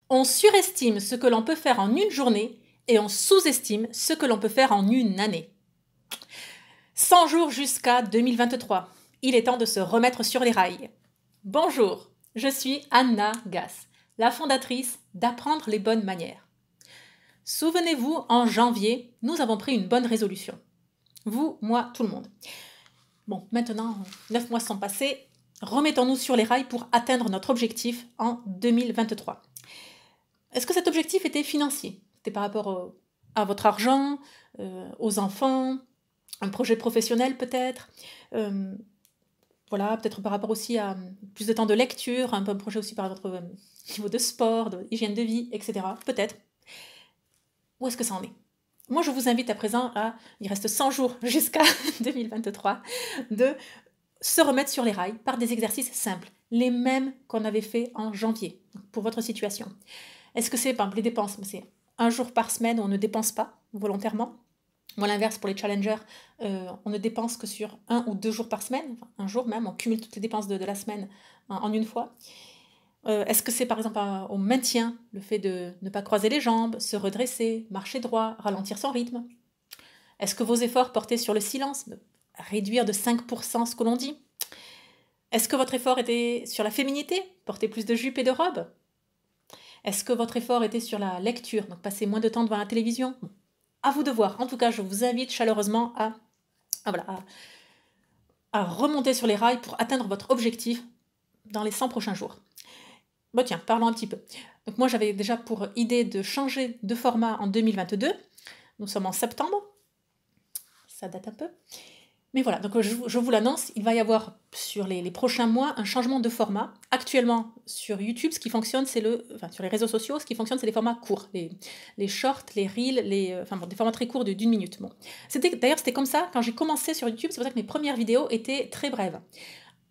On surestime ce que l'on peut faire en une journée et on sous-estime ce que l'on peut faire en une année. 100 jours jusqu'à 2023. Il est temps de se remettre sur les rails. Bonjour, je suis Anna Gass, la fondatrice d'Apprendre les bonnes manières. Souvenez-vous, en janvier, nous avons pris une bonne résolution. Vous, moi, tout le monde. Bon, maintenant, 9 mois sont passés. Remettons-nous sur les rails pour atteindre notre objectif en 2023. Est-ce que cet objectif était financier? C'était par rapport à votre argent, aux enfants, un projet professionnel peut-être, voilà, peut-être par rapport aussi à plus de temps de lecture, un projet aussi par votre niveau de sport, d'hygiène de vie, etc. Peut-être. Où est-ce que ça en est? Moi, je vous invite à présent il reste 100 jours jusqu'à 2023, de se remettre sur les rails par des exercices simples, les mêmes qu'on avait fait en janvier, pour votre situation. Est-ce que c'est, par exemple, les dépenses? C'est un jour par semaine où on ne dépense pas volontairement. Ou à l'inverse, pour les challengers, on ne dépense que sur 1 ou 2 jours par semaine, enfin, un jour même, on cumule toutes les dépenses de la semaine en une fois. Est-ce que c'est par exemple au maintien, le fait de ne pas croiser les jambes, se redresser, marcher droit, ralentir son rythme? Est-ce que vos efforts portaient sur le silence, réduire de 5% ce que l'on dit? Est-ce que votre effort était sur la féminité, porter plus de jupes et de robes? Est-ce que votre effort était sur la lecture, donc passer moins de temps devant la télévision? À vous de voir. En tout cas, je vous invite chaleureusement à remonter sur les rails pour atteindre votre objectif dans les 100 prochains jours. Bon tiens, parlons un petit peu. Donc moi, j'avais déjà pour idée de changer de format en 2022. Nous sommes en septembre. Ça date un peu. Mais voilà, donc je vous l'annonce, il va y avoir sur les prochains mois un changement de format. Actuellement, sur YouTube, ce qui fonctionne, sur les réseaux sociaux, ce qui fonctionne, c'est les formats courts, les shorts, les reels, des formats très courts d'une minute. Bon. D'ailleurs, c'était comme ça quand j'ai commencé sur YouTube, c'est pour ça que mes premières vidéos étaient très brèves.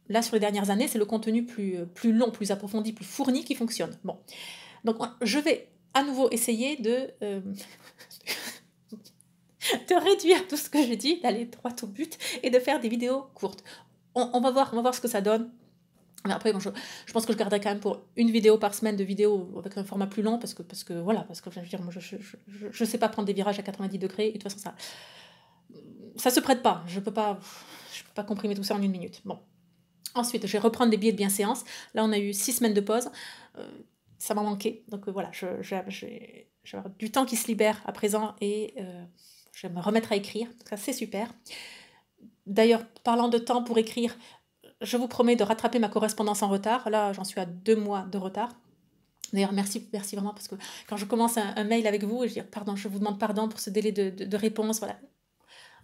Là, sur les dernières années, c'est le contenu plus long, plus approfondi, plus fourni qui fonctionne. Bon. Donc, je vais à nouveau essayer de réduire tout ce que je dis, d'aller droit au but et de faire des vidéos courtes. On va voir ce que ça donne. Mais après, bon, je pense que je garderai quand même pour une vidéo par semaine de vidéos avec un format plus long parce que je veux dire, moi, je sais pas prendre des virages à 90 degrés et de toute façon ça se prête pas. Je peux pas comprimer tout ça en une minute. Bon. Ensuite, je vais reprendre des billets de bienséance. Là, on a eu 6 semaines de pause. Ça m'a manqué. Donc voilà, j'ai du temps qui se libère à présent et je vais me remettre à écrire. Ça, c'est super. D'ailleurs, parlant de temps pour écrire, je vous promets de rattraper ma correspondance en retard. Là, j'en suis à 2 mois de retard. D'ailleurs, merci vraiment, parce que quand je commence un mail avec vous, et je dis pardon, je vous demande pardon pour ce délai de réponse. Voilà.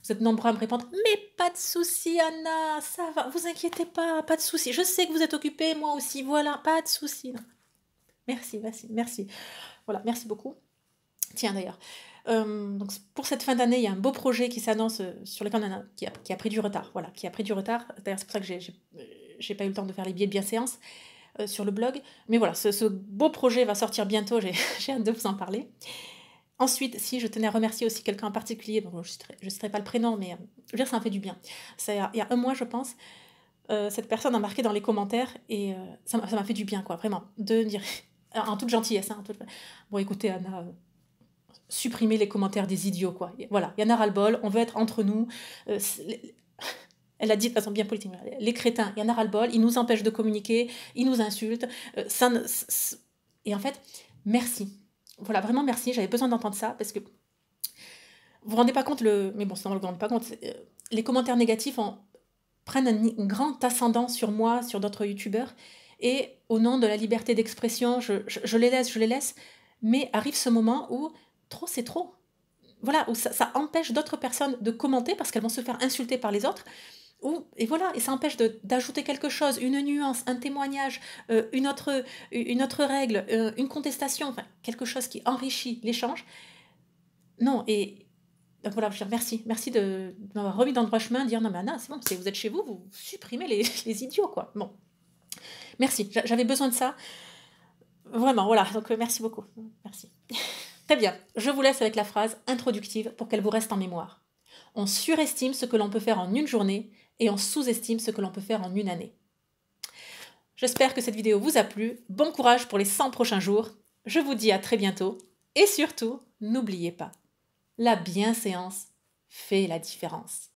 Vous êtes nombreux à me répondre, mais pas de souci, Anna, ça va, vous inquiétez pas de souci. Je sais que vous êtes occupée, moi aussi, voilà, pas de souci. Merci. Voilà, merci beaucoup. Tiens, d'ailleurs, donc pour cette fin d'année, il y a un beau projet qui s'annonce sur lequel qui a pris du retard. Voilà, qui a pris du retard. D'ailleurs, c'est pour ça que j'ai pas eu le temps de faire les billets de bienséance sur le blog. Mais voilà, ce beau projet va sortir bientôt. J'ai hâte de vous en parler. Ensuite, si je tenais à remercier aussi quelqu'un en particulier, bon, je ne citerai pas le prénom, mais je veux dire, ça m'a fait du bien. Il y a un mois, je pense, cette personne a marqué dans les commentaires et ça m'a fait du bien, quoi, vraiment, de dire, en toute gentillesse. Bon, écoutez, Anna, supprimez les commentaires des idiots, quoi. Voilà, il y en a ras-le-bol, on veut être entre nous. Elle a dit de façon bien politique, les crétins, il y en a ras-le-bol, ils nous empêchent de communiquer, ils nous insultent. Et en fait, merci. Voilà, vraiment merci, j'avais besoin d'entendre ça, parce que vous vous rendez pas compte, mais bon, ça on ne le rend pas compte, les commentaires négatifs prennent un grand ascendant sur moi, sur d'autres youtubeurs, et au nom de la liberté d'expression, je les laisse, mais arrive ce moment où trop c'est trop. Voilà, où ça empêche d'autres personnes de commenter parce qu'elles vont se faire insulter par les autres. Et voilà, et ça empêche d'ajouter quelque chose, une nuance, un témoignage, une autre règle, une contestation, enfin, quelque chose qui enrichit l'échange. Non, et donc voilà, je veux dire, merci de m'avoir remis dans le droit chemin, de dire non mais Anna, c'est bon, vous êtes chez vous, vous supprimez les idiots, quoi. Bon, merci, j'avais besoin de ça. Vraiment, voilà, donc merci beaucoup. Merci. Très bien, je vous laisse avec la phrase introductive pour qu'elle vous reste en mémoire. On surestime ce que l'on peut faire en une journée et on sous-estime ce que l'on peut faire en une année. J'espère que cette vidéo vous a plu. Bon courage pour les 100 prochains jours Je vous dis à très bientôt et surtout, n'oubliez pas, la bienséance fait la différence.